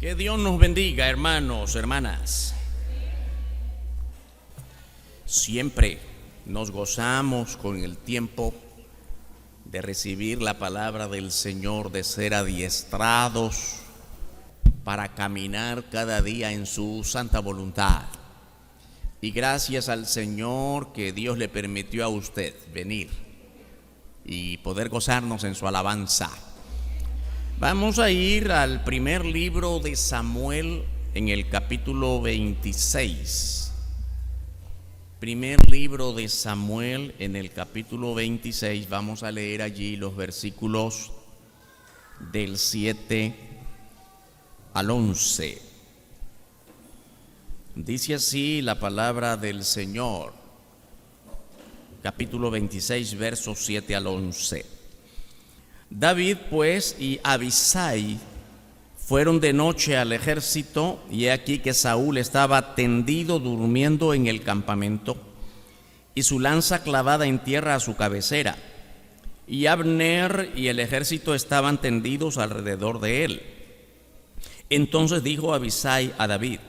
Que Dios nos bendiga, hermanos, hermanas. Siempre nos gozamos con el tiempo de recibir la palabra del Señor, de ser adiestrados para caminar cada día en su santa voluntad. Y gracias al Señor que Dios le permitió a usted venir y poder gozarnos en su alabanza. Vamos a ir al primer libro de Samuel en el capítulo 26. Primer libro de Samuel en el capítulo 26. Vamos a leer allí los versículos del 7 al 11. Dice así la palabra del Señor. Capítulo 26, versos 7 al 11. David pues y Abisai fueron de noche al ejército, y he aquí que Saúl estaba tendido durmiendo en el campamento, y su lanza clavada en tierra a su cabecera, y Abner y el ejército estaban tendidos alrededor de él. Entonces dijo Abisai a David: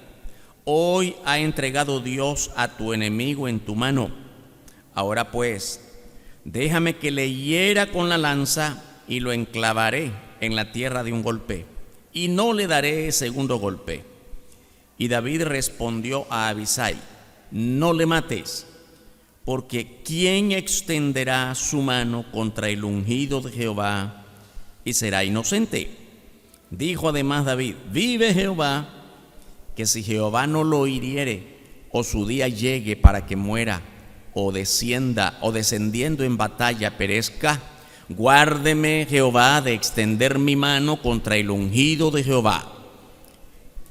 hoy ha entregado Dios a tu enemigo en tu mano. Ahora pues, déjame que le hiera con la lanza, y lo enclavaré en la tierra de un golpe, y no le daré segundo golpe. Y David respondió a Abisai: no le mates, porque ¿quién extenderá su mano contra el ungido de Jehová y será inocente? Dijo además David: vive Jehová, que si Jehová no lo hiriere, o su día llegue para que muera, o descienda, o descendiendo en batalla perezca, guárdeme Jehová de extender mi mano contra el ungido de Jehová.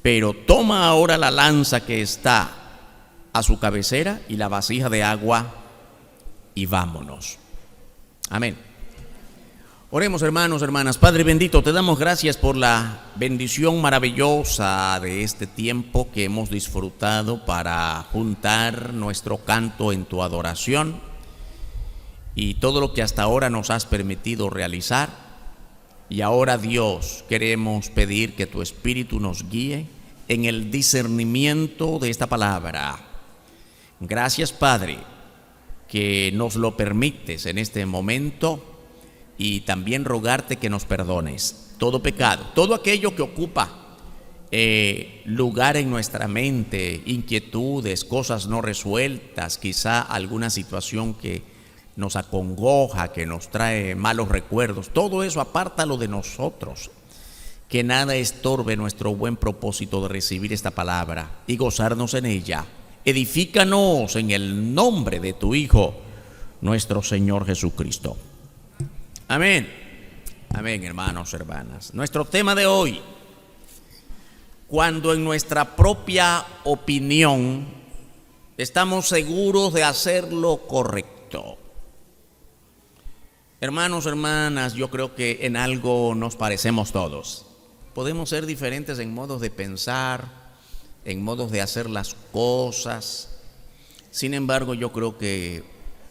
Pero toma ahora la lanza que está a su cabecera y la vasija de agua, y vámonos. Amén. Oremos, hermanos, hermanas. Padre bendito, te damos gracias por la bendición maravillosa de este tiempo que hemos disfrutado para juntar nuestro canto en tu adoración, y todo lo que hasta ahora nos has permitido realizar. Y ahora, Dios, queremos pedir que tu Espíritu nos guíe en el discernimiento de esta palabra. Gracias, Padre, que nos lo permites en este momento, y también rogarte que nos perdones todo pecado, todo aquello que ocupa lugar en nuestra mente, inquietudes, cosas no resueltas, quizá alguna situación que nos acongoja, que nos trae malos recuerdos. Todo eso apártalo de nosotros, que nada estorbe nuestro buen propósito de recibir esta palabra y gozarnos en ella. Edifícanos en el nombre de tu Hijo, nuestro Señor Jesucristo. Amén. Amén, hermanos, hermanas. Nuestro tema de hoy: cuando en nuestra propia opinión estamos seguros de hacer lo correcto. Hermanos, hermanas, yo creo que en algo nos parecemos todos. Podemos ser diferentes en modos de pensar, en modos de hacer las cosas. Sin embargo, yo creo que,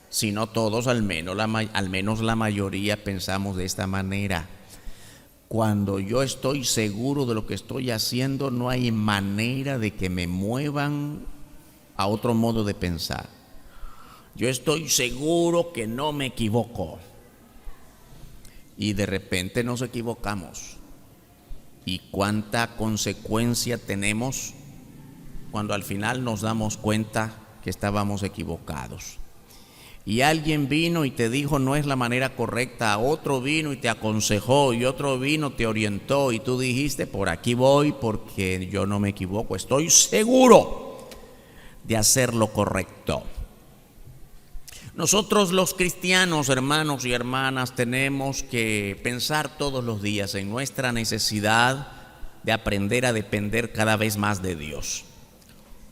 si no todos, al menos la mayoría pensamos de esta manera: cuando yo estoy seguro de lo que estoy haciendo, no hay manera de que me muevan a otro modo de pensar. Yo estoy seguro que no me equivoco. Y de repente nos equivocamos. ¿Y cuánta consecuencia tenemos cuando al final nos damos cuenta que estábamos equivocados? Y alguien vino y te dijo no es la manera correcta, otro vino y te aconsejó, y otro vino te orientó, y tú dijiste por aquí voy porque yo no me equivoco, estoy seguro de hacer lo correcto. Nosotros los cristianos, hermanos y hermanas, tenemos que pensar todos los días en nuestra necesidad de aprender a depender cada vez más de Dios,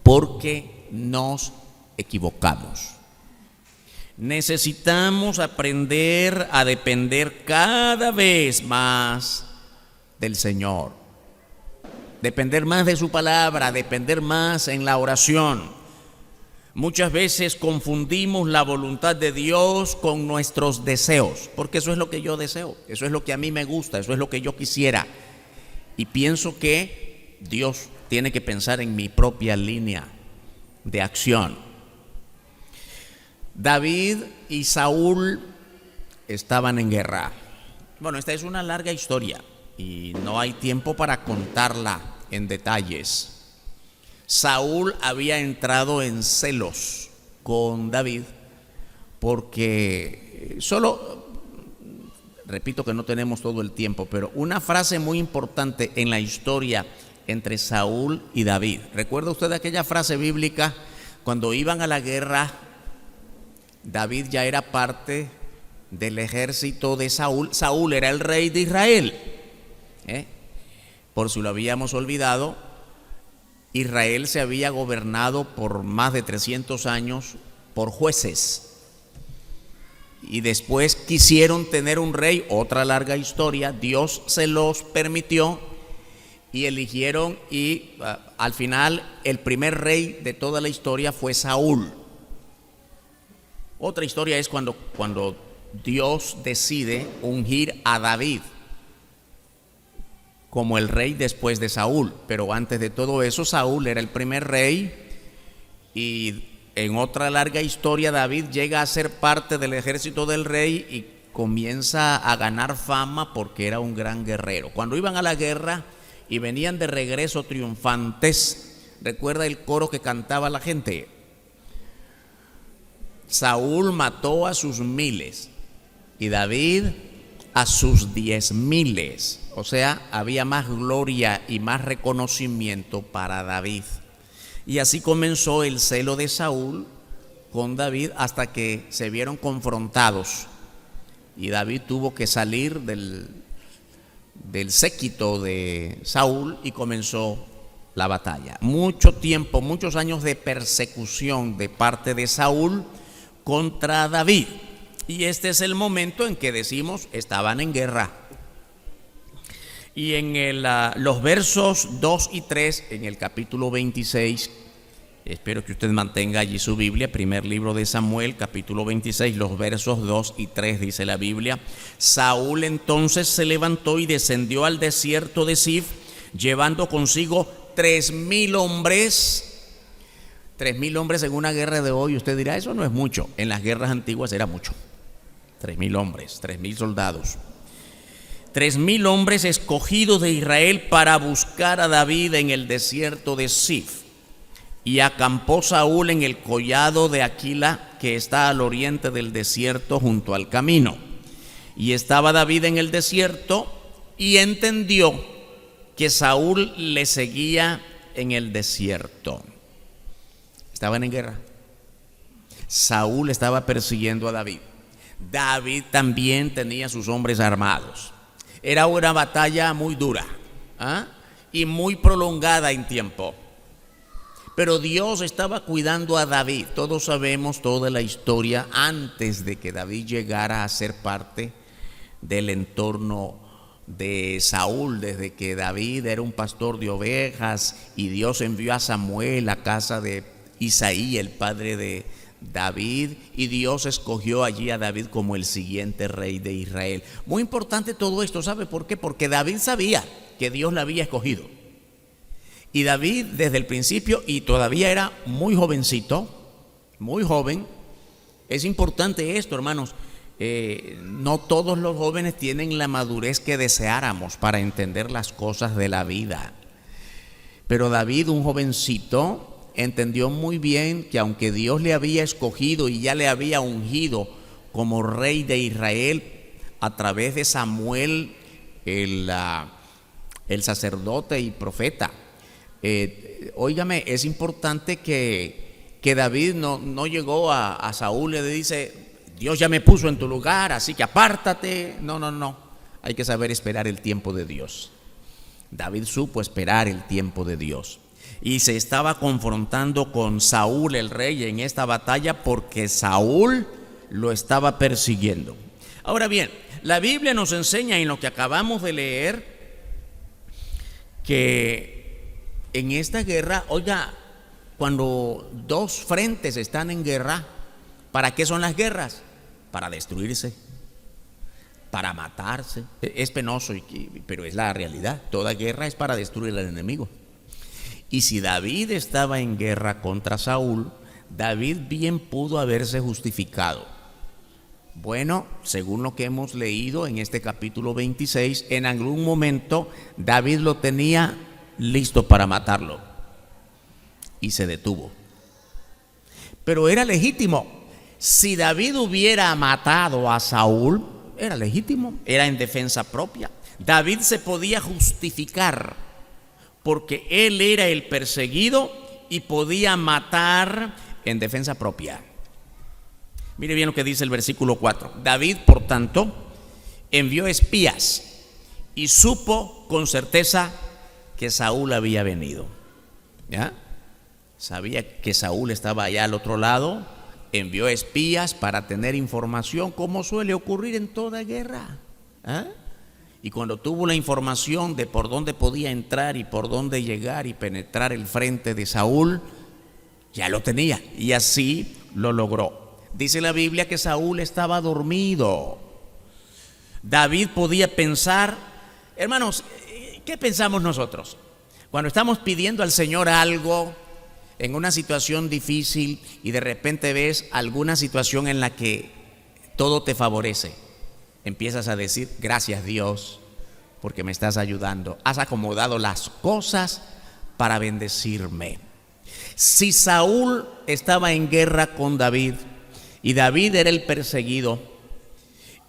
porque nos equivocamos. Necesitamos aprender a depender cada vez más del Señor, depender más de su palabra, depender más en la oración. Muchas veces confundimos la voluntad de Dios con nuestros deseos, porque eso es lo que yo deseo, eso es lo que a mí me gusta, eso es lo que yo quisiera. Y pienso que Dios tiene que pensar en mi propia línea de acción. David y Saúl estaban en guerra. Bueno, esta es una larga historia y no hay tiempo para contarla en detalles. Saúl había entrado en celos con David porque repito que no tenemos todo el tiempo, pero una frase muy importante en la historia entre Saúl y David. ¿Recuerda usted aquella frase bíblica? Cuando iban a la guerra, David ya era parte del ejército de Saúl. Saúl era el rey de Israel. Por si lo habíamos olvidado, Israel se había gobernado por más de 300 años por jueces. Y después quisieron tener un rey, otra larga historia. Dios se los permitió y eligieron, y al final el primer rey de toda la historia fue Saúl. Otra historia es cuando Dios decide ungir a David como el rey después de Saúl. Pero antes de todo eso, Saúl era el primer rey, y en otra larga historia David llega a ser parte del ejército del rey y comienza a ganar fama porque era un gran guerrero. Cuando iban a la guerra y venían de regreso triunfantes, recuerda el coro que cantaba la gente: Saúl mató a sus 1000 y David a sus 10,000. O sea, había más gloria y más reconocimiento para David. Y así comenzó el celo de Saúl con David hasta que se vieron confrontados y David tuvo que salir del séquito de Saúl y comenzó la batalla. Mucho tiempo, muchos años de persecución de parte de Saúl contra David. Y este es el momento en que decimos estaban en guerra. Y en los versos 2 y 3, en el capítulo 26, espero que usted mantenga allí su Biblia, primer libro de Samuel, capítulo 26, los versos 2 y 3, dice la Biblia: Saúl entonces se levantó y descendió al desierto de Zif, llevando consigo 3,000 hombres. 3,000 hombres en una guerra de hoy, usted dirá, eso no es mucho. En las guerras antiguas era mucho. 3,000 hombres, 3,000 soldados. 3,000 hombres escogidos de Israel para buscar a David en el desierto de Zif. Y acampó Saúl en el collado de Aquila, que está al oriente del desierto junto al camino. Y estaba David en el desierto y entendió que Saúl le seguía en el desierto. Estaban en guerra. Saúl estaba persiguiendo a David. David también tenía sus hombres armados. Era una batalla muy dura y muy prolongada en tiempo. Pero Dios estaba cuidando a David. Todos sabemos toda la historia antes de que David llegara a ser parte del entorno de Saúl, desde que David era un pastor de ovejas y Dios envió a Samuel a casa de Isaí, el padre de David, y Dios escogió allí a David como el siguiente rey de Israel. Muy importante todo esto, ¿sabe por qué? Porque David sabía que Dios la había escogido. Y David desde el principio, y todavía era muy jovencito, muy joven. Es importante esto, hermanos. No todos los jóvenes tienen la madurez que deseáramos para entender las cosas de la vida. Pero David, un jovencito, entendió muy bien que aunque Dios le había escogido y ya le había ungido como rey de Israel a través de Samuel, el sacerdote y profeta, óigame, es importante que David no llegó a Saúl y le dice: Dios ya me puso en tu lugar, así que apártate. No. Hay que saber esperar el tiempo de Dios. David supo esperar el tiempo de Dios. Y se estaba confrontando con Saúl el rey en esta batalla porque Saúl lo estaba persiguiendo. Ahora bien, la Biblia nos enseña en lo que acabamos de leer que en esta guerra, oiga, cuando dos frentes están en guerra, ¿para qué son las guerras? Para destruirse, para matarse. Es penoso, pero es la realidad. Toda guerra es para destruir al enemigo. Y si David estaba en guerra contra Saúl, David bien pudo haberse justificado. Bueno, según lo que hemos leído en este capítulo 26, en algún momento David lo tenía listo para matarlo y se detuvo. Pero era legítimo. Si David hubiera matado a Saúl, era legítimo, era en defensa propia. David se podía justificar porque él era el perseguido y podía matar en defensa propia. Mire bien lo que dice el versículo 4. David, por tanto, envió espías y supo con certeza que Saúl había venido. ¿Ya? Sabía que Saúl estaba allá al otro lado, envió espías para tener información, como suele ocurrir en toda guerra. Y cuando tuvo la información de por dónde podía entrar y por dónde llegar y penetrar el frente de Saúl, ya lo tenía y así lo logró. Dice la Biblia que Saúl estaba dormido. David podía pensar, hermanos, ¿qué pensamos nosotros? Cuando estamos pidiendo al Señor algo en una situación difícil y de repente ves alguna situación en la que todo te favorece, empiezas a decir, gracias Dios, porque me estás ayudando. Has acomodado las cosas para bendecirme. Si Saúl estaba en guerra con David y David era el perseguido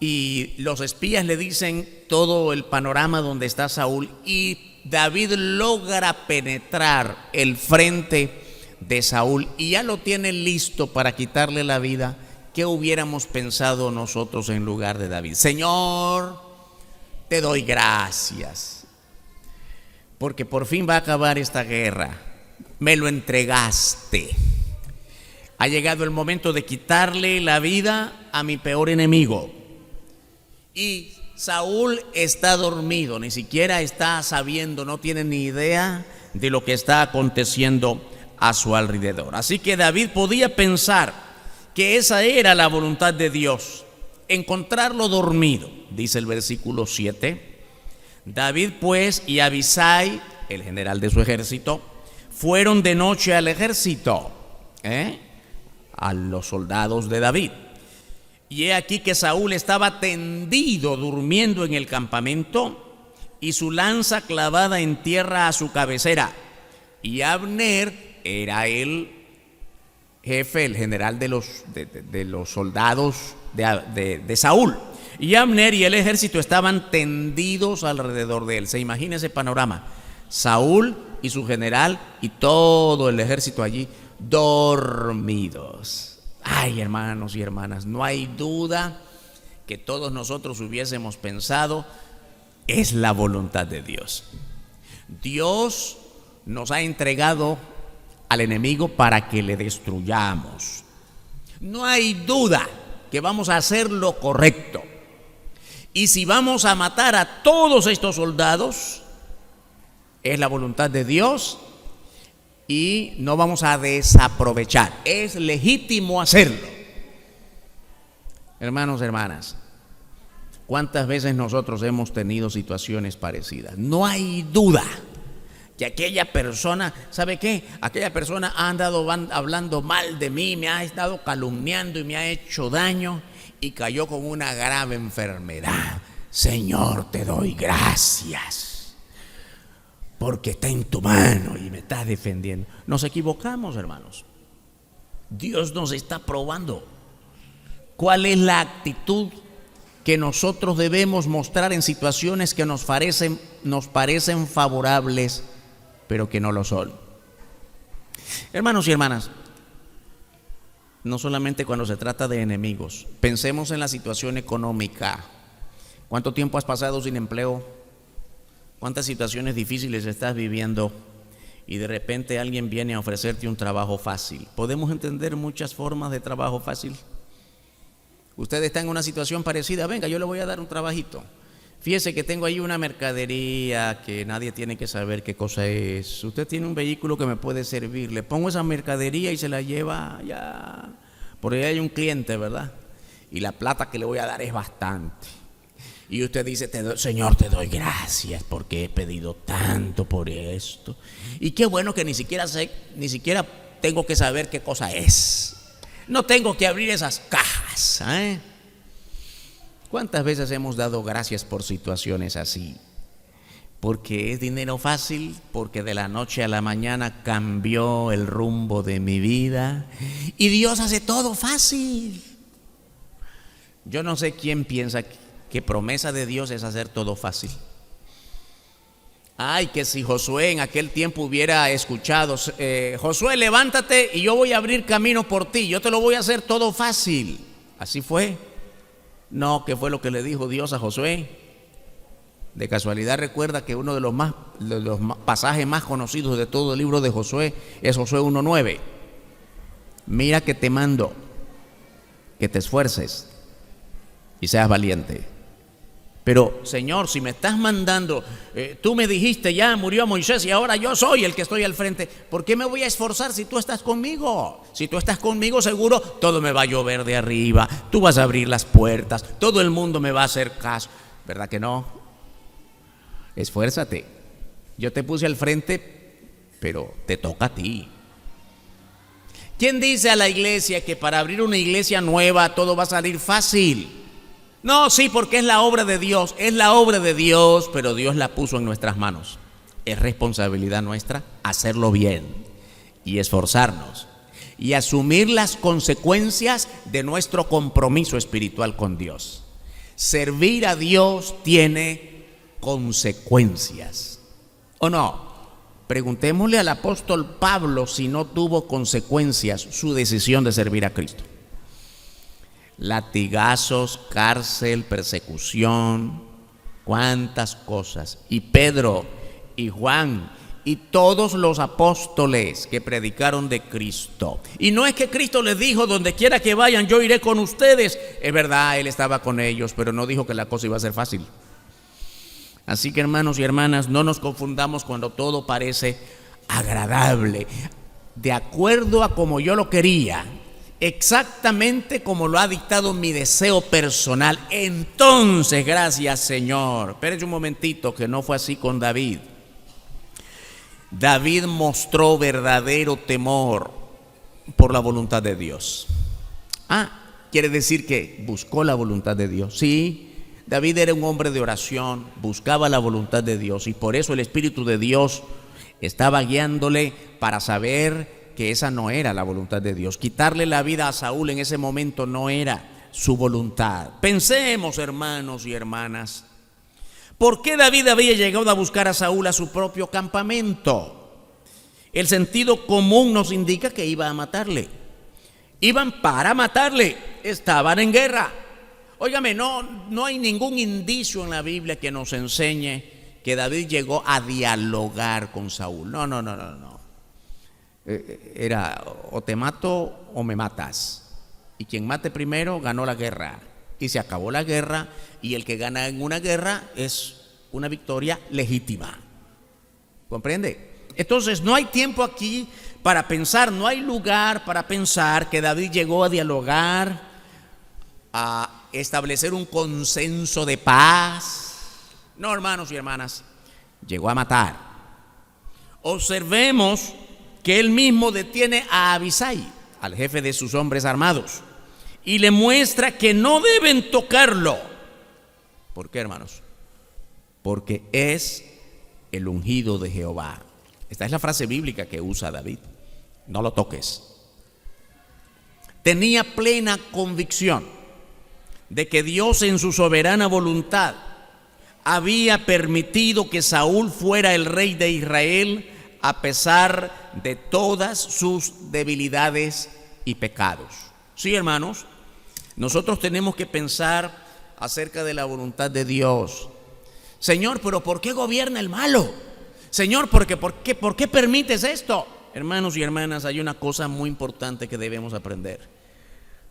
y los espías le dicen todo el panorama donde está Saúl y David logra penetrar el frente de Saúl y ya lo tiene listo para quitarle la vida, ¿qué hubiéramos pensado nosotros en lugar de David? Señor, te doy gracias, porque por fin va a acabar esta guerra, me lo entregaste. Ha llegado el momento de quitarle la vida a mi peor enemigo. Y Saúl está dormido, ni siquiera está sabiendo, no tiene ni idea de lo que está aconteciendo a su alrededor. Así que David podía pensar que esa era la voluntad de Dios, encontrarlo dormido. Dice el versículo 7, David pues y Abisai, el general de su ejército, fueron de noche al ejército, a los soldados de David. Y he aquí que Saúl estaba tendido durmiendo en el campamento y su lanza clavada en tierra a su cabecera. Y Abner era el jefe, el general de los soldados de Saúl. Y Abner y el ejército estaban tendidos alrededor de él. Se imagina ese panorama. Saúl y su general y todo el ejército allí dormidos. Ay, hermanos y hermanas, no hay duda que todos nosotros hubiésemos pensado, es la voluntad de Dios. Dios nos ha entregado al enemigo para que le destruyamos. No hay duda que vamos a hacer lo correcto. Y si vamos a matar a todos estos soldados, es la voluntad de Dios y no vamos a desaprovechar. Es legítimo hacerlo. Hermanos, hermanas, ¿cuántas veces nosotros hemos tenido situaciones parecidas? No hay duda que aquella persona, ¿sabe qué? Aquella persona ha andado hablando mal de mí, me ha estado calumniando y me ha hecho daño y cayó con una grave enfermedad. Señor, te doy gracias porque está en tu mano y me estás defendiendo. Nos equivocamos, hermanos. Dios nos está probando. ¿Cuál es la actitud que nosotros debemos mostrar en situaciones que nos parecen favorables, pero que no lo son? Hermanos y hermanas, no solamente cuando se trata de enemigos, pensemos en la situación económica. ¿Cuánto tiempo has pasado sin empleo? ¿Cuántas situaciones difíciles estás viviendo? Y de repente alguien viene a ofrecerte un trabajo fácil. Podemos entender muchas formas de trabajo fácil. Usted está en una situación parecida, venga, yo le voy a dar un trabajito. Fíjese que tengo ahí una mercadería que nadie tiene que saber qué cosa es. Usted tiene un vehículo que me puede servir. Le pongo esa mercadería y se la lleva allá. Por ahí hay un cliente, ¿verdad? Y la plata que le voy a dar es bastante. Y usted dice, Señor, te doy gracias porque he pedido tanto por esto. Y qué bueno que ni siquiera tengo que saber qué cosa es. No tengo que abrir esas cajas. ¿Cuántas veces hemos dado gracias por situaciones así? Porque es dinero fácil, porque de la noche a la mañana cambió el rumbo de mi vida. Y Dios hace todo fácil. Yo no sé quién piensa que promesa de Dios es hacer todo fácil. Ay, que si Josué en aquel tiempo hubiera escuchado, Josué, levántate y yo voy a abrir camino por ti, yo te lo voy a hacer todo fácil. Así fue. No, ¿qué fue lo que le dijo Dios a Josué? De casualidad recuerda que uno de los pasajes más conocidos de todo el libro de Josué es Josué 1:9. Mira que te mando que te esfuerces y seas valiente. Pero Señor, si me estás mandando, tú me dijiste ya murió Moisés y ahora yo soy el que estoy al frente, ¿por qué me voy a esforzar si tú estás conmigo? Si tú estás conmigo seguro todo me va a llover de arriba, tú vas a abrir las puertas, todo el mundo me va a hacer caso. ¿Verdad que no? Esfuérzate. Yo te puse al frente, pero te toca a ti. ¿Quién dice a la iglesia que para abrir una iglesia nueva todo va a salir fácil? No, sí, porque es la obra de Dios, pero Dios la puso en nuestras manos. Es responsabilidad nuestra hacerlo bien y esforzarnos y asumir las consecuencias de nuestro compromiso espiritual con Dios. Servir a Dios tiene consecuencias, ¿o no? Preguntémosle al apóstol Pablo si no tuvo consecuencias su decisión de servir a Cristo. Latigazos, cárcel, persecución, cuántas cosas. Y Pedro y Juan y todos los apóstoles que predicaron de Cristo. Y no es que Cristo les dijo, donde quiera que vayan, yo iré con ustedes. Es verdad, Él estaba con ellos, pero no dijo que la cosa iba a ser fácil. Así que hermanos y hermanas, no nos confundamos cuando todo parece agradable, de acuerdo a como yo lo quería, exactamente como lo ha dictado mi deseo personal. Entonces, gracias Señor. Espérense un momentito, que no fue así con David. David mostró verdadero temor por la voluntad de Dios. Quiere decir que buscó la voluntad de Dios. Sí, David era un hombre de oración, buscaba la voluntad de Dios y por eso el Espíritu de Dios estaba guiándole para saber que esa no era la voluntad de Dios. Quitarle la vida a Saúl en ese momento no era su voluntad. Pensemos, hermanos y hermanas, ¿por qué David había llegado a buscar a Saúl a su propio campamento? El sentido común nos indica que iba a matarle. Iban para matarle, estaban en guerra. Óigame, no hay ningún indicio en la Biblia que nos enseñe que David llegó a dialogar con Saúl. No. Era o te mato o me matas. Y quien mate primero ganó la guerra. Y se acabó la guerra, y el que gana en una guerra es una victoria legítima. ¿Comprende? Entonces no hay tiempo aquí para pensar, no hay lugar para pensar que David llegó a dialogar, a establecer un consenso de paz. No, hermanos y hermanas, llegó a matar. Observemos que él mismo detiene a Abisai, al jefe de sus hombres armados, y le muestra que no deben tocarlo. ¿Por qué, hermanos? Porque es el ungido de Jehová. Esta es la frase bíblica que usa David. No lo toques. Tenía plena convicción de que Dios en su soberana voluntad había permitido que Saúl fuera el rey de Israel a pesar de todas sus debilidades y pecados. Sí, hermanos, nosotros tenemos que pensar acerca de la voluntad de Dios. Señor, pero ¿por qué gobierna el malo? Señor, ¿por qué permites esto? Hermanos y hermanas, hay una cosa muy importante que debemos aprender.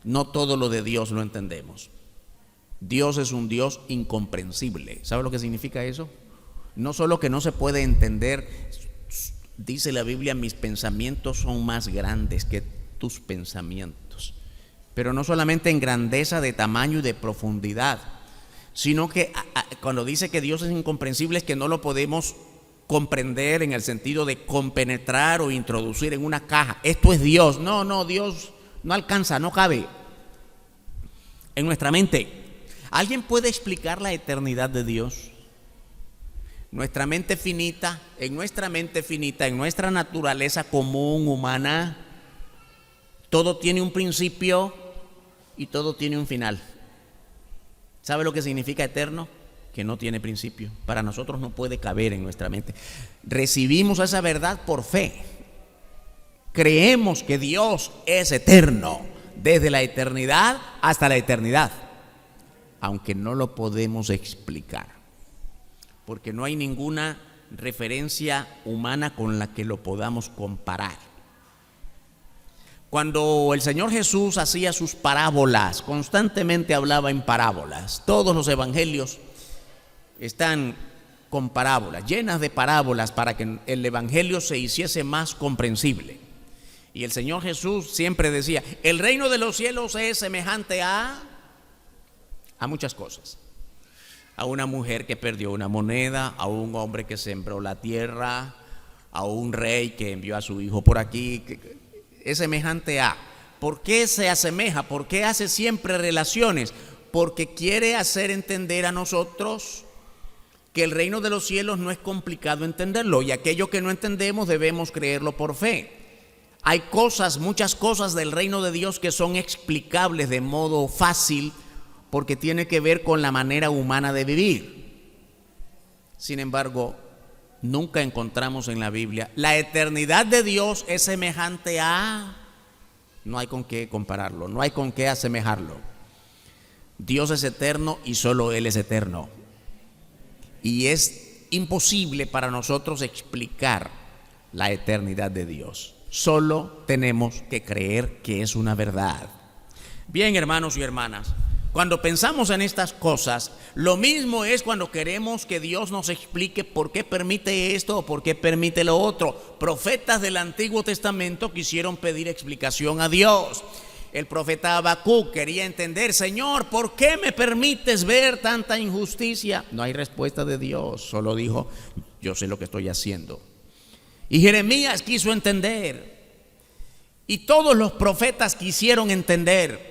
No todo lo de Dios lo entendemos. Dios es un Dios incomprensible. ¿Sabe lo que significa eso? No solo que no se puede entender, dice la Biblia, mis pensamientos son más grandes que tus pensamientos. Pero no solamente en grandeza de tamaño y de profundidad, sino que cuando dice que Dios es incomprensible es que no lo podemos comprender en el sentido de compenetrar o introducir en una caja. Esto es Dios. No, Dios no alcanza, no cabe en nuestra mente. ¿Alguien puede explicar la eternidad de Dios? Nuestra mente finita, en nuestra naturaleza común, humana, todo tiene un principio y todo tiene un final. ¿Sabe lo que significa eterno? Que no tiene principio. Para nosotros no puede caber en nuestra mente. Recibimos esa verdad por fe. Creemos que Dios es eterno, desde la eternidad hasta la eternidad, aunque no lo podemos explicar, porque no hay ninguna referencia humana con la que lo podamos comparar. Cuando el Señor Jesús hacía sus parábolas, constantemente hablaba en parábolas. Todos los evangelios están con parábolas, llenas de parábolas, para que el evangelio se hiciese más comprensible. Y el Señor Jesús siempre decía: el reino de los cielos es semejante a muchas cosas. A una mujer que perdió una moneda, a un hombre que sembró la tierra, a un rey que envió a su hijo por aquí. Es semejante a. ¿Por qué se asemeja? ¿Por qué hace siempre relaciones? Porque quiere hacer entender a nosotros que el reino de los cielos no es complicado entenderlo, y aquello que no entendemos debemos creerlo por fe. Hay cosas, muchas cosas del reino de Dios que son explicables de modo fácil, porque tiene que ver con la manera humana de vivir. Sin embargo, nunca encontramos en la Biblia: la eternidad de Dios es semejante a. No hay con qué compararlo, no hay con qué asemejarlo. Dios es eterno y solo Él es eterno. Y es imposible para nosotros explicar la eternidad de Dios. Solo tenemos que creer que es una verdad. Bien, hermanos y hermanas, cuando pensamos en estas cosas, lo mismo es cuando queremos que Dios nos explique por qué permite esto o por qué permite lo otro. Profetas del Antiguo Testamento quisieron pedir explicación a Dios. El profeta Habacuc quería entender: Señor, ¿por qué me permites ver tanta injusticia? No hay respuesta de Dios, solo dijo: yo sé lo que estoy haciendo. Y Jeremías quiso entender, y todos los profetas quisieron entender.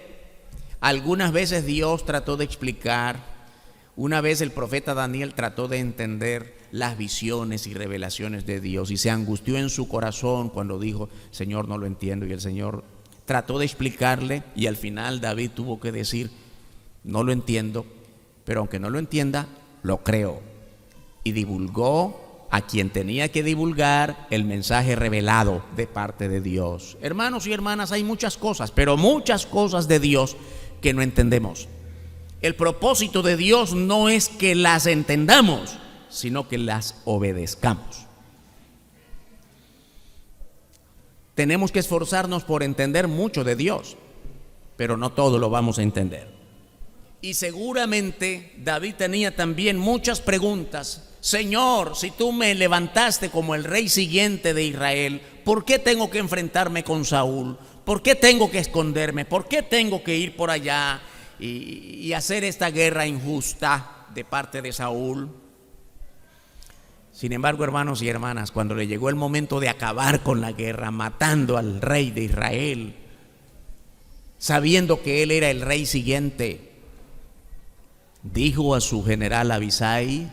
Algunas veces Dios trató de explicar. Una vez el profeta Daniel trató de entender las visiones y revelaciones de Dios, y se angustió en su corazón cuando dijo: Señor, no lo entiendo. Y el Señor trató de explicarle, y al final David tuvo que decir: no lo entiendo, pero aunque no lo entienda, lo creo. Y divulgó a quien tenía que divulgar el mensaje revelado de parte de Dios. Hermanos y hermanas, hay muchas cosas, pero muchas cosas de Dios que no entendemos. El propósito de Dios no es que las entendamos, sino que las obedezcamos. Tenemos que esforzarnos por entender mucho de Dios, pero no todo lo vamos a entender. Y seguramente David tenía también muchas preguntas. Señor, si tú me levantaste como el rey siguiente de Israel, ¿por qué tengo que enfrentarme con Saúl? ¿Por qué tengo que esconderme? ¿Por qué tengo que ir por allá y hacer esta guerra injusta de parte de Saúl? Sin embargo, hermanos y hermanas, cuando le llegó el momento de acabar con la guerra, matando al rey de Israel, sabiendo que él era el rey siguiente, dijo a su general Abisai: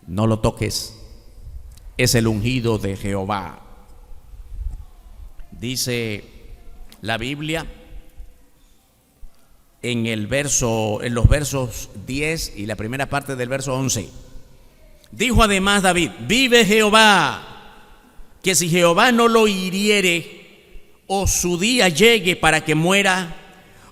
no lo toques, es el ungido de Jehová. Dice la Biblia en los versos 10 y la primera parte del verso 11. Dijo además David: vive Jehová, que si Jehová no lo hiriere, o su día llegue para que muera,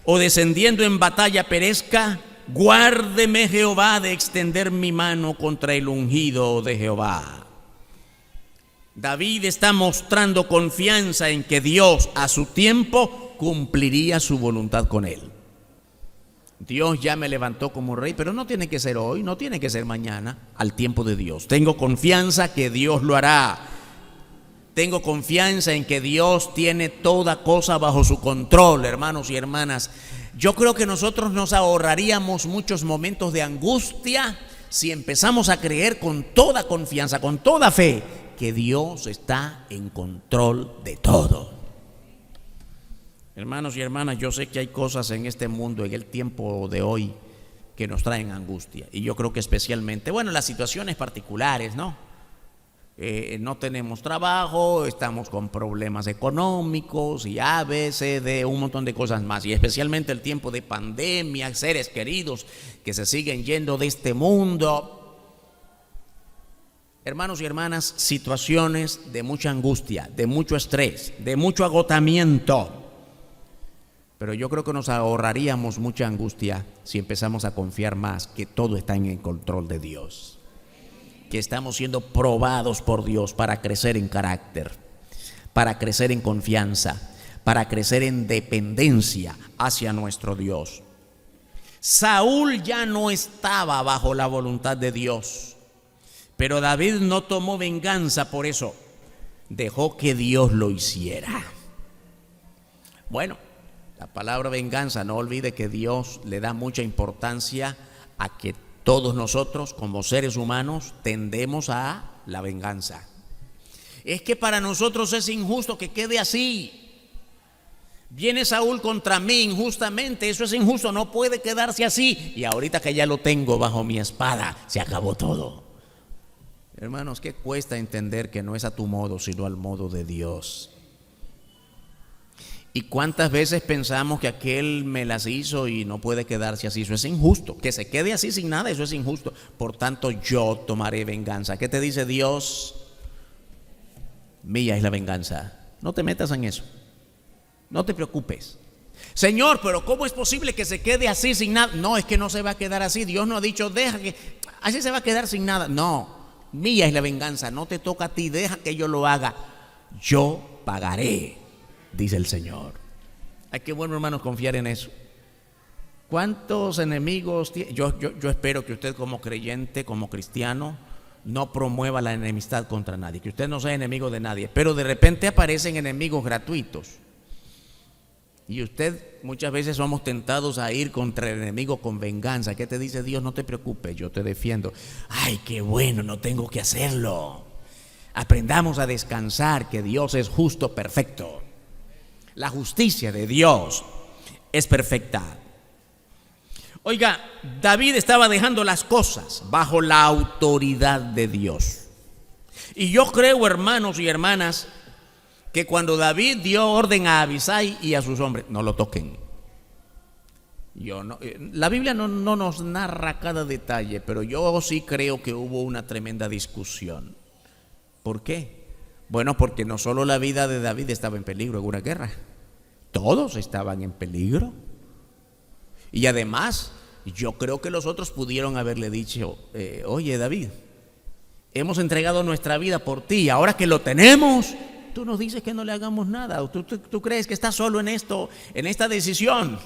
o descendiendo en batalla perezca, guárdeme Jehová de extender mi mano contra el ungido de Jehová. David está mostrando confianza en que Dios a su tiempo cumpliría su voluntad con él. Dios ya me levantó como rey, pero no tiene que ser hoy, no tiene que ser mañana, al tiempo de Dios. Tengo confianza que Dios lo hará. Tengo confianza en que Dios tiene toda cosa bajo su control, hermanos y hermanas. Yo creo que nosotros nos ahorraríamos muchos momentos de angustia si empezamos a creer con toda confianza, con toda fe, que Dios está en control de todo. Hermanos y hermanas, yo sé que hay cosas en este mundo, en el tiempo de hoy, que nos traen angustia. Y yo creo que especialmente, bueno, las situaciones particulares, ¿no? No tenemos trabajo, estamos con problemas económicos y A, B, C, D, un montón de cosas más. Y especialmente el tiempo de pandemia, seres queridos que se siguen yendo de este mundo. Hermanos y hermanas, situaciones de mucha angustia, de mucho estrés, de mucho agotamiento. Pero yo creo que nos ahorraríamos mucha angustia si empezamos a confiar más que todo está en el control de Dios, que estamos siendo probados por Dios para crecer en carácter, para crecer en confianza, para crecer en dependencia hacia nuestro Dios. Saúl ya no estaba bajo la voluntad de Dios, pero David no tomó venganza por eso, dejó que Dios lo hiciera. Bueno, la palabra venganza, no olvide que Dios le da mucha importancia a que todos nosotros como seres humanos tendemos a la venganza. Es que para nosotros es injusto que quede así. Viene Saúl contra mí injustamente, eso es injusto, no puede quedarse así. Y ahorita que ya lo tengo bajo mi espada, se acabó todo. Hermanos, ¿qué cuesta entender que no es a tu modo, sino al modo de Dios? ¿Y cuántas veces pensamos que aquel me las hizo y no puede quedarse así? Eso es injusto. Que se quede así sin nada, eso es injusto. Por tanto, yo tomaré venganza. ¿Qué te dice Dios? Mía es la venganza. No te metas en eso. No te preocupes. Señor, pero ¿cómo es posible que se quede así sin nada? No, es que no se va a quedar así. Dios no ha dicho, deja que así se va a quedar sin nada. No, mía es la venganza. No te toca a ti, deja que yo lo haga. Yo pagaré, dice el Señor. Ay, qué bueno, hermanos, confiar en eso. ¿Cuántos enemigos tiene? Yo espero que usted como creyente, como cristiano, no promueva la enemistad contra nadie, que usted no sea enemigo de nadie, pero de repente aparecen enemigos gratuitos. Y usted muchas veces somos tentados a ir contra el enemigo con venganza. ¿Qué te dice Dios? No te preocupes, yo te defiendo. Ay, qué bueno, no tengo que hacerlo. Aprendamos a descansar, que Dios es justo, perfecto. La justicia de Dios es perfecta. Oiga, David estaba dejando las cosas bajo la autoridad de Dios. Y yo creo, hermanos y hermanas, que cuando David dio orden a Abisai y a sus hombres, no lo toquen. La Biblia no nos narra cada detalle, pero yo sí creo que hubo una tremenda discusión. ¿Por qué? Bueno, porque no solo la vida de David estaba en peligro en una guerra, todos estaban en peligro. Y además, yo creo que los otros pudieron haberle dicho, oye David, hemos entregado nuestra vida por ti, ahora que lo tenemos, tú nos dices que no le hagamos nada. ¿Tú crees que estás solo en esto, en esta decisión?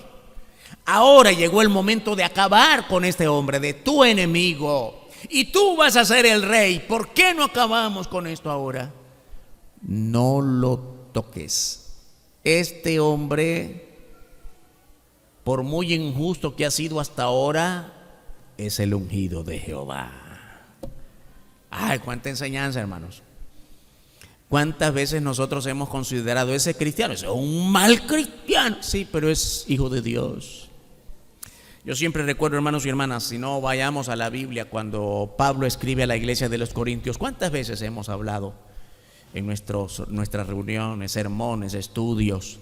Ahora llegó el momento de acabar con este hombre, de tu enemigo, y tú vas a ser el rey. ¿Por qué no acabamos con esto ahora? No lo toques. Este hombre, por muy injusto que ha sido hasta ahora, es el ungido de Jehová. Ay, cuánta enseñanza, hermanos. ¿Cuántas veces nosotros hemos considerado ese cristiano? Es un mal cristiano. Sí, pero es hijo de Dios. Yo siempre recuerdo, hermanos y hermanas, si no vayamos a la Biblia, cuando Pablo escribe a la iglesia de los Corintios, ¿cuántas veces hemos hablado en nuestras reuniones, sermones, estudios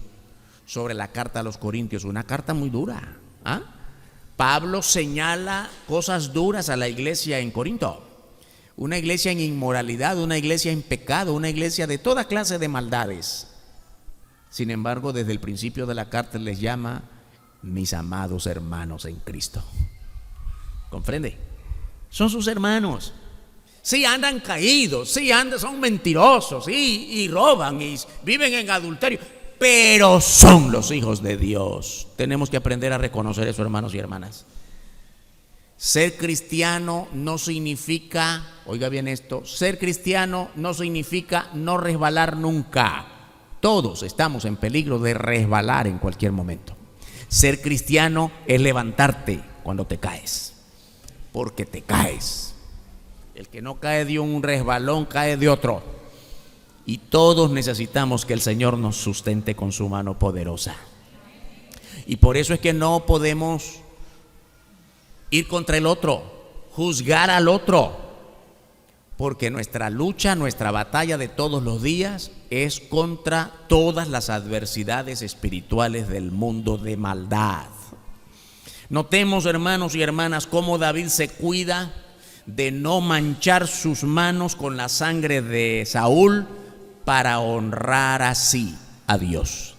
sobre la carta a los Corintios? Una carta muy dura. Pablo señala cosas duras a la iglesia en Corinto. Una iglesia en inmoralidad, una iglesia en pecado, una iglesia de toda clase de maldades. Sin embargo, desde el principio de la carta les llama mis amados hermanos en Cristo. ¿Comprende? Son sus hermanos. Sí, andan caídos, sí, son mentirosos, sí, y roban y viven en adulterio, pero son los hijos de Dios. Tenemos que aprender a reconocer eso, hermanos y hermanas. Ser cristiano no significa, oiga bien esto, ser cristiano no significa no resbalar nunca. Todos estamos en peligro de resbalar en cualquier momento. Ser cristiano es levantarte cuando te caes, porque te caes. El que no cae de un resbalón, cae de otro. Y todos necesitamos que el Señor nos sustente con su mano poderosa. Y por eso es que no podemos ir contra el otro, juzgar al otro, porque nuestra lucha, nuestra batalla de todos los días es contra todas las adversidades espirituales del mundo de maldad. Notemos, hermanos y hermanas, cómo David se cuida de no manchar sus manos con la sangre de Saúl para honrar así a Dios.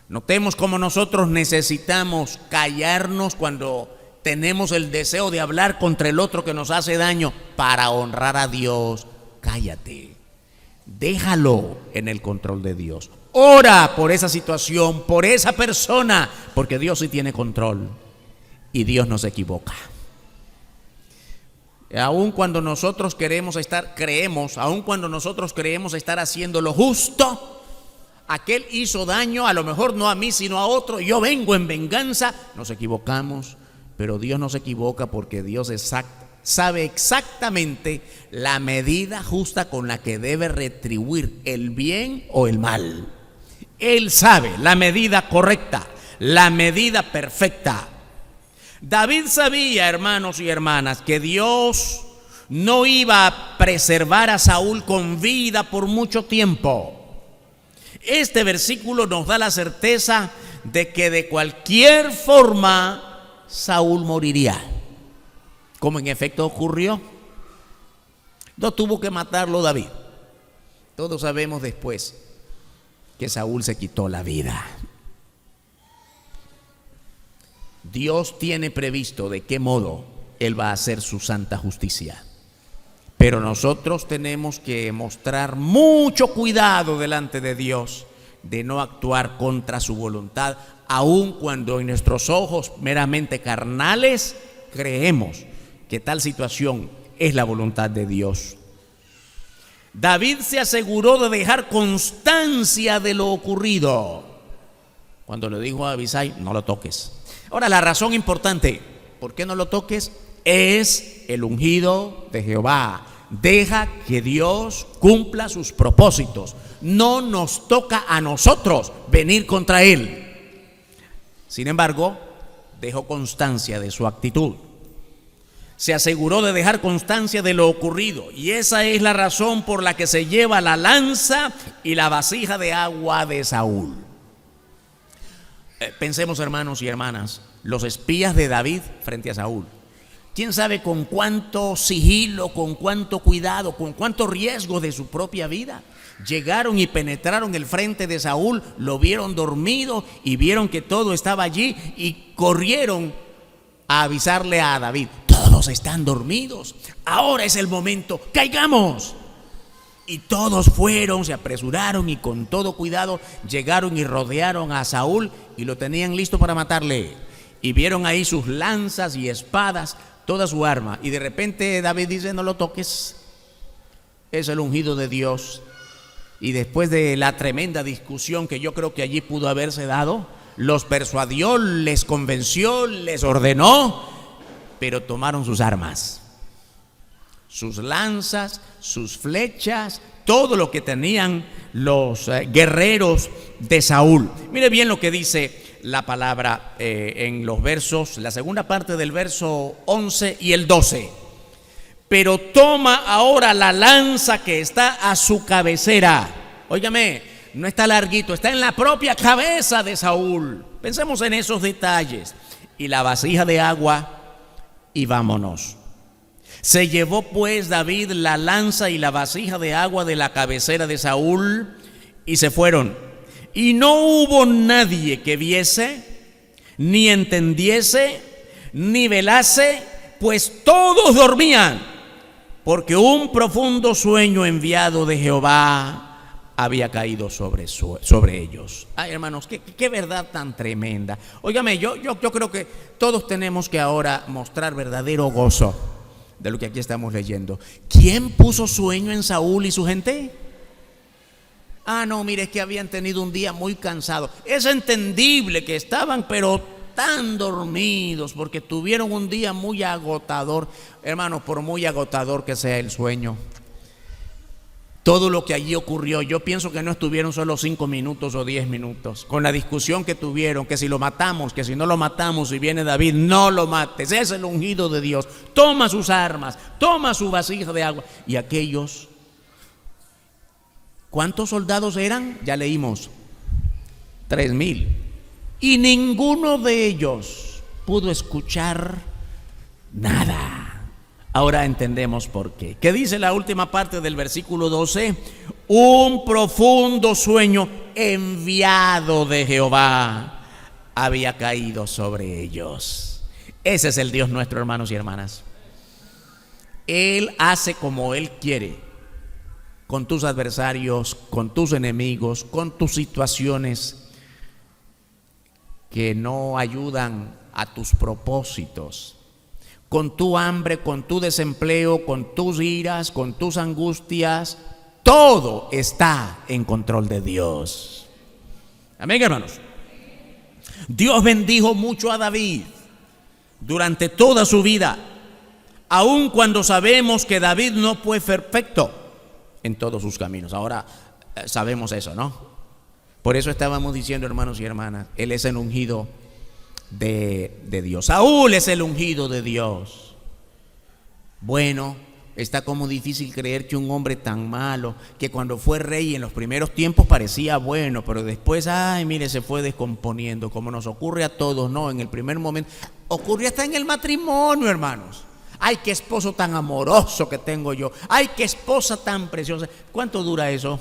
Notemos cómo nosotros necesitamos callarnos cuando tenemos el deseo de hablar contra el otro que nos hace daño para honrar a Dios. Cállate, déjalo en el control de Dios. Ora por esa situación, por esa persona, porque Dios sí tiene control y Dios no se equivoca. Aun cuando nosotros creemos estar haciendo lo justo, aquel hizo daño, a lo mejor no a mí sino a otro, yo vengo en venganza, nos equivocamos, pero Dios no se equivoca porque Dios sabe exactamente la medida justa con la que debe retribuir el bien o el mal. Él sabe la medida correcta, la medida perfecta. David sabía, hermanos y hermanas, que Dios no iba a preservar a Saúl con vida por mucho tiempo. Este versículo nos da la certeza de que de cualquier forma Saúl moriría, como en efecto ocurrió. No tuvo que matarlo David. Todos sabemos después que Saúl se quitó la vida. Dios tiene previsto de qué modo Él va a hacer su santa justicia. Pero nosotros tenemos que mostrar mucho cuidado delante de Dios de no actuar contra su voluntad, aun cuando en nuestros ojos meramente carnales creemos que tal situación es la voluntad de Dios. David se aseguró de dejar constancia de lo ocurrido cuando le dijo a Abisai: no lo toques. Ahora, la razón importante, ¿por qué no lo toques? Es el ungido de Jehová. Deja que Dios cumpla sus propósitos. No nos toca a nosotros venir contra él. Sin embargo, dejó constancia de su actitud. Se aseguró de dejar constancia de lo ocurrido, y esa es la razón por la que se lleva la lanza y la vasija de agua de Saúl. Pensemos, hermanos y hermanas, los espías de David frente a Saúl. ¿Quién sabe con cuánto sigilo, con cuánto cuidado, con cuánto riesgo de su propia vida llegaron y penetraron el frente de Saúl? Lo vieron dormido y vieron que todo estaba allí y corrieron a avisarle a David: todos están dormidos, ahora es el momento, caigamos. Y todos fueron, se apresuraron y con todo cuidado llegaron y rodearon a Saúl y lo tenían listo para matarle. Y vieron ahí sus lanzas y espadas, toda su arma. Y de repente David dice: no lo toques, es el ungido de Dios. Y después de la tremenda discusión que yo creo que allí pudo haberse dado, los persuadió, les convenció, les ordenó, pero tomaron sus armas, sus lanzas, sus flechas, todo lo que tenían los guerreros de Saúl. Mire bien lo que dice la palabra en los versos, la segunda parte del verso 11 y el 12. Pero toma ahora la lanza que está a su cabecera. Óigame, no está larguito, está en la propia cabeza de Saúl. Pensemos en esos detalles. Y la vasija de agua, y vámonos. Se llevó pues David la lanza y la vasija de agua de la cabecera de Saúl y se fueron. Y no hubo nadie que viese, ni entendiese, ni velase, pues todos dormían, porque un profundo sueño enviado de Jehová había caído sobre ellos. Ay, hermanos, qué verdad tan tremenda. Óigame, yo creo que todos tenemos que ahora mostrar verdadero gozo de lo que aquí estamos leyendo. ¿Quién puso sueño en Saúl y su gente? No, mire, es que habían tenido un día muy cansado. Es entendible que estaban, pero tan dormidos, porque tuvieron un día muy agotador. Hermanos, por muy agotador que sea el sueño, todo lo que allí ocurrió, yo pienso que no estuvieron solo 5 minutos o 10 minutos, con la discusión que tuvieron, que si lo matamos, que si no lo matamos, si viene David, no lo mates, es el ungido de Dios, toma sus armas, toma su vasija de agua. Y aquellos, ¿cuántos soldados eran? Ya leímos, 3,000. Y ninguno de ellos pudo escuchar nada. Ahora entendemos por qué. ¿Qué dice la última parte del versículo 12? Un profundo sueño enviado de Jehová había caído sobre ellos. Ese es el Dios nuestro, hermanos y hermanas. Él hace como Él quiere con tus adversarios, con tus enemigos, con tus situaciones que no ayudan a tus propósitos. Con tu hambre, con tu desempleo, con tus iras, con tus angustias, todo está en control de Dios. Amén, hermanos. Dios bendijo mucho a David durante toda su vida, aun cuando sabemos que David no fue perfecto en todos sus caminos. Ahora sabemos eso, ¿no? Por eso estábamos diciendo, hermanos y hermanas, Él es el ungido de Dios. Saúl es el ungido de Dios. Bueno, está como difícil creer que un hombre tan malo, que cuando fue rey en los primeros tiempos parecía bueno, pero después, mire, se fue descomponiendo, como nos ocurre a todos, ¿no? En el primer momento, ocurre hasta en el matrimonio, hermanos. Ay, qué esposo tan amoroso que tengo yo. Ay, qué esposa tan preciosa. ¿Cuánto dura eso?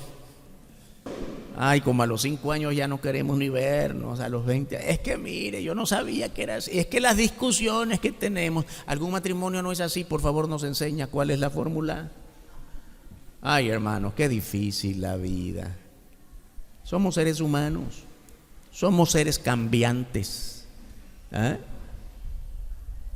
Ay, como a los 5 años ya no queremos ni vernos, a los 20. Es que mire, yo no sabía que era así. Es que las discusiones que tenemos, algún matrimonio no es así. Por favor, nos enseña cuál es la fórmula. Ay, hermanos, qué difícil la vida. Somos seres humanos, somos seres cambiantes.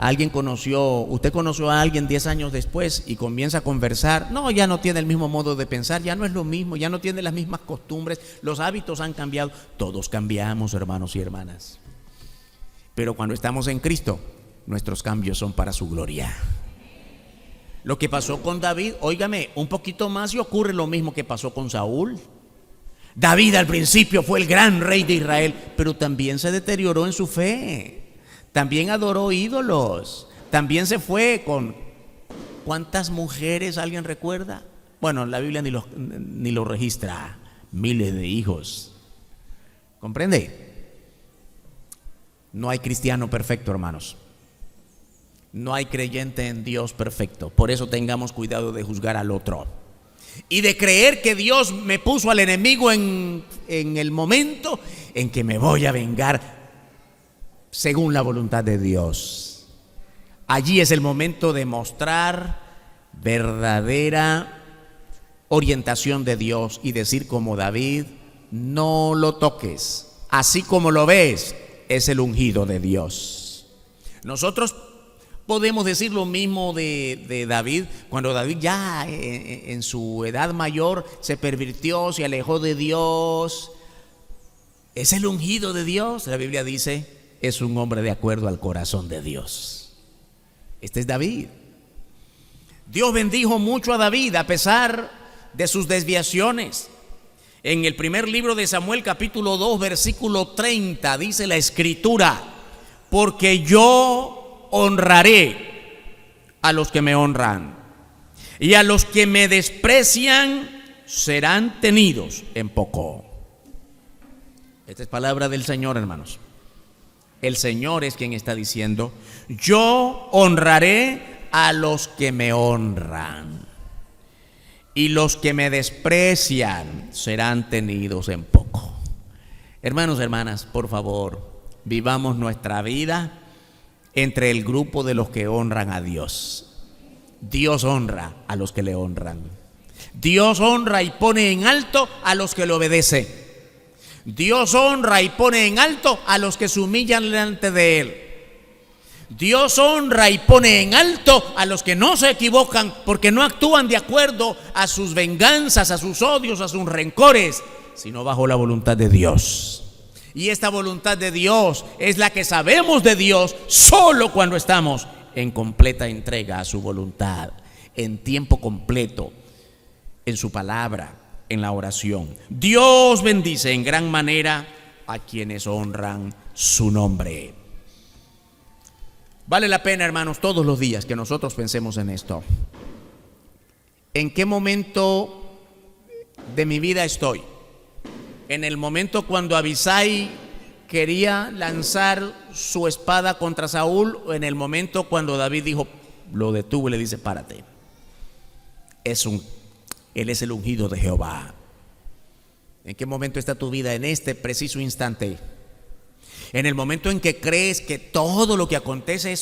Usted conoció a alguien 10 años después y comienza a conversar. No, ya no tiene el mismo modo de pensar, ya no es lo mismo, ya no tiene las mismas costumbres, los hábitos han cambiado. Todos cambiamos, hermanos y hermanas. Pero cuando estamos en Cristo, nuestros cambios son para su gloria. Lo que pasó con David, óigame, un poquito más y ocurre lo mismo que pasó con Saúl. David al principio fue el gran rey de Israel, pero también se deterioró en su fe. También adoró ídolos. También se fue con... ¿Cuántas mujeres alguien recuerda? Bueno, la Biblia ni lo registra. Miles de hijos. ¿Comprende? No hay cristiano perfecto, hermanos. No hay creyente en Dios perfecto. Por eso tengamos cuidado de juzgar al otro y de creer que Dios me puso al enemigo en el momento en que me voy a vengar según la voluntad de Dios. Allí es el momento de mostrar verdadera orientación de Dios y decir como David: no lo toques, así como lo ves, es el ungido de Dios. Nosotros podemos decir lo mismo de David, cuando David ya en su edad mayor se pervirtió, se alejó de Dios. Es el ungido de Dios. La Biblia dice: es un hombre de acuerdo al corazón de Dios. Este es David. Dios bendijo mucho a David a pesar de sus desviaciones. En el primer libro de Samuel, capítulo 2, versículo 30, dice la Escritura: porque yo honraré a los que me honran, y a los que me desprecian serán tenidos en poco. Esta es palabra del Señor, hermanos. El Señor es quien está diciendo: yo honraré a los que me honran, y los que me desprecian serán tenidos en poco. Hermanos, hermanas, por favor, vivamos nuestra vida entre el grupo de los que honran a Dios. Dios honra a los que le honran. Dios honra y pone en alto a los que le obedecen. Dios honra y pone en alto a los que se humillan delante de Él. Dios honra y pone en alto a los que no se equivocan porque no actúan de acuerdo a sus venganzas, a sus odios, a sus rencores, sino bajo la voluntad de Dios. Y esta voluntad de Dios es la que sabemos de Dios solo cuando estamos en completa entrega a su voluntad, en tiempo completo, en su palabra, en la oración. Dios bendice en gran manera a quienes honran su nombre. Vale la pena, hermanos, todos los días que nosotros pensemos en esto. ¿En qué momento de mi vida estoy? ¿En el momento cuando Abisai quería lanzar su espada contra Saúl, o en el momento cuando David lo detuvo y le dice: párate? Él es el ungido de Jehová. ¿En qué momento está tu vida? En este preciso instante. En el momento en que crees que todo lo que acontece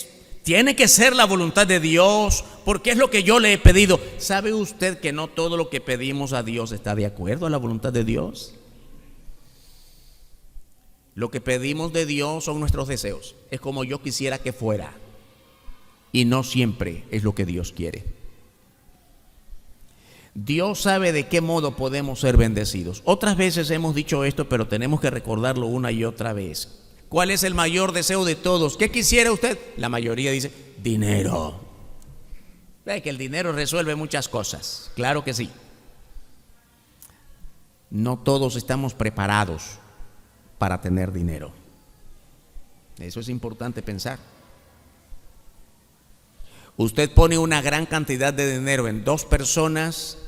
tiene que ser la voluntad de Dios, porque es lo que yo le he pedido. ¿Sabe usted que no todo lo que pedimos a Dios está de acuerdo a la voluntad de Dios? Lo que pedimos de Dios son nuestros deseos. Es como yo quisiera que fuera, y no siempre es lo que Dios quiere. Dios sabe de qué modo podemos ser bendecidos. Otras veces hemos dicho esto, pero tenemos que recordarlo una y otra vez. ¿Cuál es el mayor deseo de todos? ¿Qué quisiera usted? La mayoría dice: dinero. ¿Ve que el dinero resuelve muchas cosas? Claro que sí. No todos estamos preparados para tener dinero. Eso es importante pensar. Usted pone una gran cantidad de dinero en dos personas.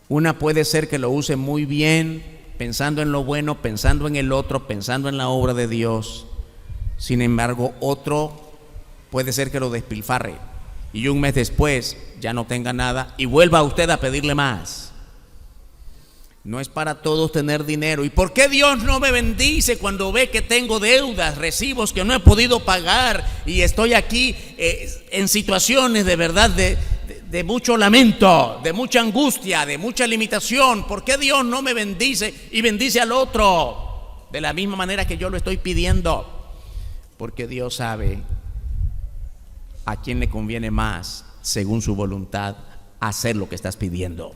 Una puede ser que lo use muy bien, pensando en lo bueno, pensando en el otro, pensando en la obra de Dios. Sin embargo, otro puede ser que lo despilfarre y un mes después ya no tenga nada y vuelva usted a pedirle más. No es para todos tener dinero. ¿Y por qué Dios no me bendice cuando ve que tengo deudas, recibos que no he podido pagar y estoy aquí en situaciones de verdad de mucho lamento, de mucha angustia, de mucha limitación? ¿Por qué Dios no me bendice y bendice al otro de la misma manera que yo lo estoy pidiendo? Porque Dios sabe a quién le conviene más, según su voluntad, hacer lo que estás pidiendo.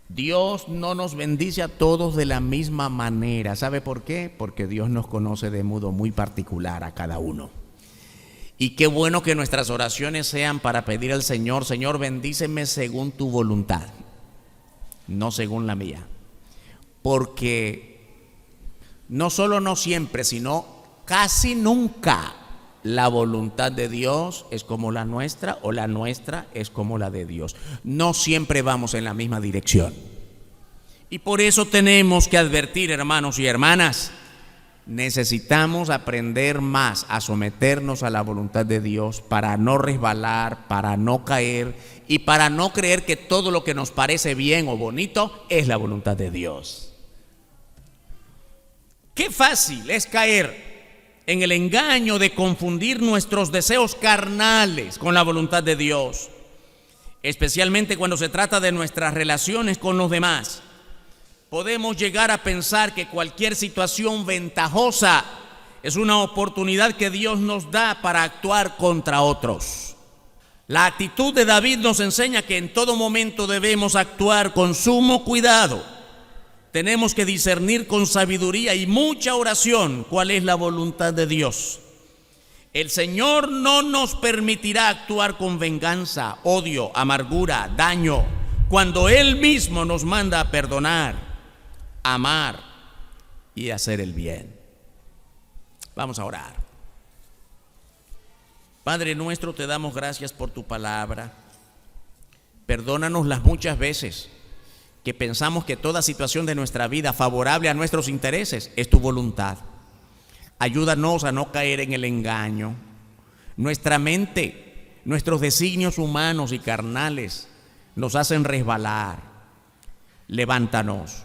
Dios no nos bendice a todos de la misma manera. ¿Sabe por qué? Porque Dios nos conoce de modo muy particular a cada uno. Y qué bueno que nuestras oraciones sean para pedir al Señor: Señor, bendíceme según tu voluntad, no según la mía. Porque no solo no siempre, sino casi nunca la voluntad de Dios es como la nuestra, o la nuestra es como la de Dios. No siempre vamos en la misma dirección. Y por eso tenemos que advertir, hermanos y hermanas, necesitamos aprender más a someternos a la voluntad de Dios para no resbalar, para no caer y para no creer que todo lo que nos parece bien o bonito es la voluntad de Dios. Qué fácil es caer en el engaño de confundir nuestros deseos carnales con la voluntad de Dios, especialmente cuando se trata de nuestras relaciones con los demás. Podemos llegar a pensar que cualquier situación ventajosa es una oportunidad que Dios nos da para actuar contra otros. La actitud de David nos enseña que en todo momento debemos actuar con sumo cuidado. Tenemos que discernir con sabiduría y mucha oración cuál es la voluntad de Dios. El Señor no nos permitirá actuar con venganza, odio, amargura, daño, cuando Él mismo nos manda a perdonar, amar y hacer el bien. Vamos a orar. Padre nuestro, te damos gracias por tu palabra. Perdónanos las muchas veces que pensamos que toda situación de nuestra vida favorable a nuestros intereses es tu voluntad. Ayúdanos a no caer en el engaño. Nuestra mente, nuestros designios humanos y carnales nos hacen resbalar. Levántanos.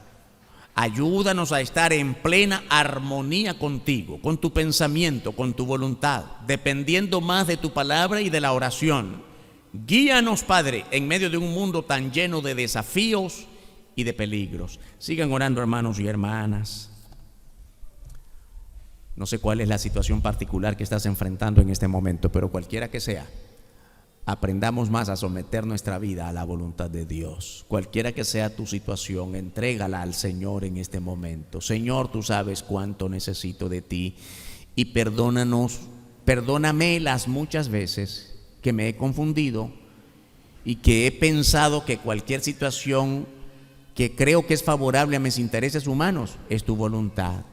Ayúdanos a estar en plena armonía contigo, con tu pensamiento, con tu voluntad, dependiendo más de tu palabra y de la oración. Guíanos, Padre, en medio de un mundo tan lleno de desafíos y de peligros. Sigan orando, hermanos y hermanas. No sé cuál es la situación particular que estás enfrentando en este momento, pero cualquiera que sea, aprendamos más a someter nuestra vida a la voluntad de Dios. Cualquiera que sea tu situación, entrégala al Señor en este momento. Señor, tú sabes cuánto necesito de ti y perdóname las muchas veces que me he confundido y que he pensado que cualquier situación que creo que es favorable a mis intereses humanos es tu voluntad.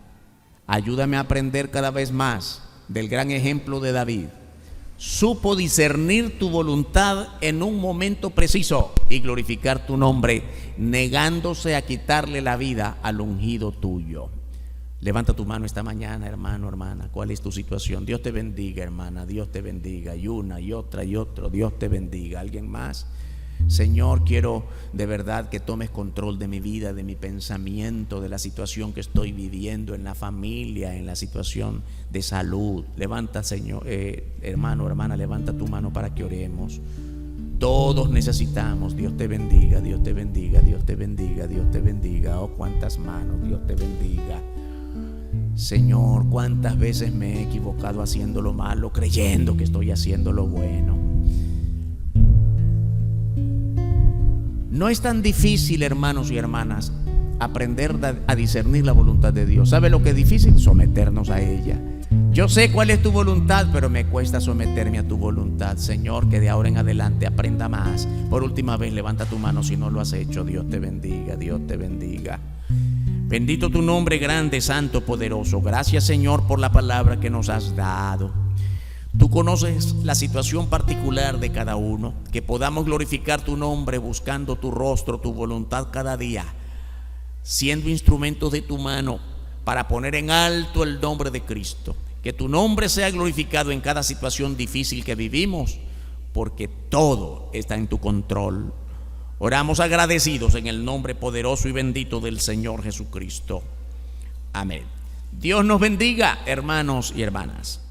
Ayúdame a aprender cada vez más del gran ejemplo de David. Supo discernir tu voluntad en un momento preciso y glorificar tu nombre, negándose a quitarle la vida al ungido tuyo. Levanta tu mano esta mañana, hermano, hermana. ¿Cuál es tu situación? Dios te bendiga, hermana. Dios te bendiga. Y una y otra y otro. Dios te bendiga. ¿Alguien más? Señor, quiero de verdad que tomes control de mi vida, de mi pensamiento, de la situación que estoy viviendo en la familia, en la situación de salud. Levanta, Señor, hermano, hermana, levanta tu mano para que oremos. Todos necesitamos. Dios te bendiga, Dios te bendiga, Dios te bendiga, Dios te bendiga. Oh, cuántas manos, Dios te bendiga. Señor, cuántas veces me he equivocado haciendo lo malo, creyendo que estoy haciendo lo bueno. No es tan difícil, hermanos y hermanas, aprender a discernir la voluntad de Dios. ¿Sabe lo que es difícil? Someternos a ella. Yo sé cuál es tu voluntad, pero me cuesta someterme a tu voluntad. Señor, que de ahora en adelante aprenda más. Por última vez, levanta tu mano si no lo has hecho. Dios te bendiga, Dios te bendiga. Bendito tu nombre, grande, santo, poderoso. Gracias, Señor, por la palabra que nos has dado. Tú conoces la situación particular de cada uno. Que podamos glorificar tu nombre buscando tu rostro, tu voluntad cada día, siendo instrumentos de tu mano para poner en alto el nombre de Cristo. Que tu nombre sea glorificado en cada situación difícil que vivimos, porque todo está en tu control. Oramos agradecidos en el nombre poderoso y bendito del Señor Jesucristo. Amén. Dios nos bendiga, hermanos y hermanas.